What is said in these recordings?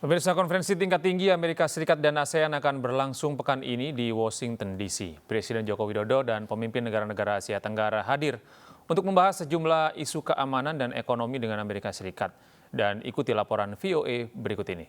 Pemirsa, konferensi tingkat tinggi Amerika Serikat dan ASEAN akan berlangsung pekan ini di Washington DC. Presiden Joko Widodo dan pemimpin negara-negara Asia Tenggara hadir untuk membahas sejumlah isu keamanan dan ekonomi dengan Amerika Serikat. Dan ikuti laporan VOA berikut ini.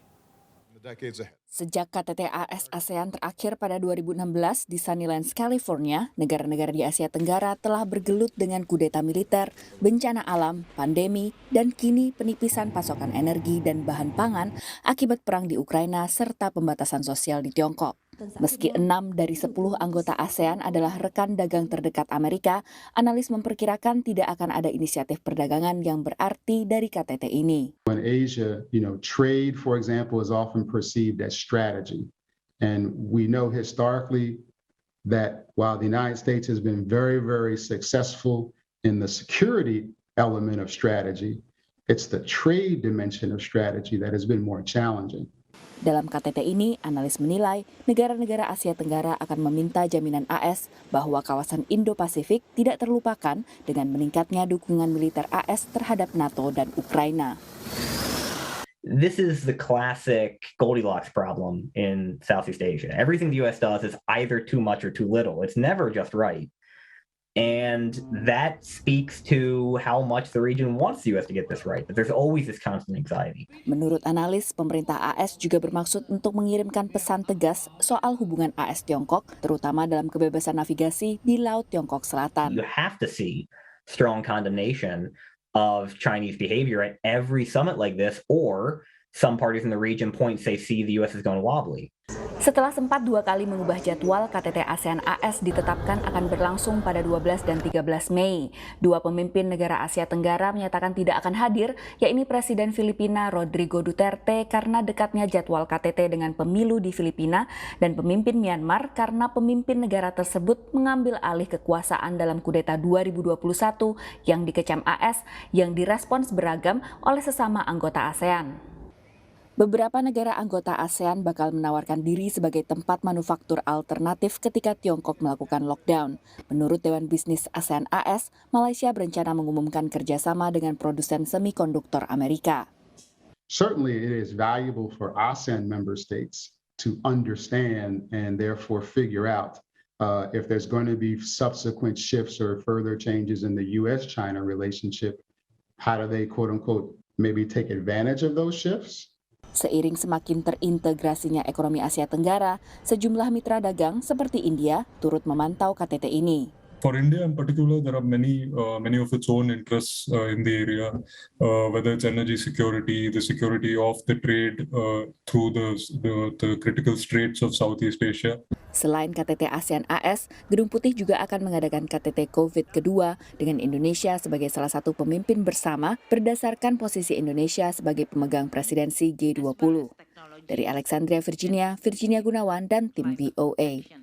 Sejak KTT AS-ASEAN terakhir pada 2016 di Sunnylands, California, negara-negara di Asia Tenggara telah bergelut dengan kudeta militer, bencana alam, pandemi, dan kini penipisan pasokan energi dan bahan pangan akibat perang di Ukraina serta pembatasan sosial di Tiongkok. Meski 6 dari 10 anggota ASEAN adalah rekan dagang terdekat Amerika, analis memperkirakan tidak akan ada inisiatif perdagangan yang berarti dari KTT ini. In Asia, trade, for example, is often perceived as strategy. And we know historically that while the United States has been very, very successful in the security element of strategy, it's the trade dimension of strategy that has been more challenging. Dalam KTT ini, analis menilai negara-negara Asia Tenggara akan meminta jaminan AS bahwa kawasan Indo-Pasifik tidak terlupakan dengan meningkatnya dukungan militer AS terhadap NATO dan Ukraina. This is the classic Goldilocks problem in Southeast Asia. Everything the U.S. does is either too much or too little. It's never just right. And that speaks to how much the region wants the U.S. to get this right, that there's always this constant anxiety. Menurut analis, pemerintah AS juga bermaksud untuk mengirimkan pesan tegas soal hubungan AS-Tiongkok, terutama dalam kebebasan navigasi di Laut Tiongkok Selatan. You have to see strong condemnation of Chinese behavior at every summit like this, or some parties in the region say the U.S. is going wobbly. Setelah sempat 2 kali mengubah jadwal, KTT ASEAN-AS ditetapkan akan berlangsung pada 12 dan 13 Mei. Dua pemimpin negara Asia Tenggara menyatakan tidak akan hadir, yakni Presiden Filipina Rodrigo Duterte karena dekatnya jadwal KTT dengan pemilu di Filipina, dan pemimpin Myanmar karena pemimpin negara tersebut mengambil alih kekuasaan dalam kudeta 2021 yang dikecam AS yang direspons beragam oleh sesama anggota ASEAN. Beberapa negara anggota ASEAN bakal menawarkan diri sebagai tempat manufaktur alternatif ketika Tiongkok melakukan lockdown. Menurut Dewan Bisnis ASEAN-AS, Malaysia berencana mengumumkan kerjasama dengan produsen semikonduktor Amerika. Certainly it is valuable for ASEAN member states to understand and therefore figure out if there's going to be subsequent shifts or further changes in the U.S.-China relationship. How do they, quote-unquote, maybe take advantage of those shifts? Seiring semakin terintegrasinya ekonomi Asia Tenggara, sejumlah mitra dagang seperti India turut memantau KTT ini. For India in particular, there are many of its own interests in the area, whether it's energy security, the security of the trade through the critical straits of Southeast Asia. Selain KTT ASEAN-AS, Gedung Putih juga akan mengadakan KTT COVID kedua dengan Indonesia sebagai salah satu pemimpin bersama berdasarkan posisi Indonesia sebagai pemegang presidensi G20. Dari Alexandria, Virginia Gunawan dan tim VOA.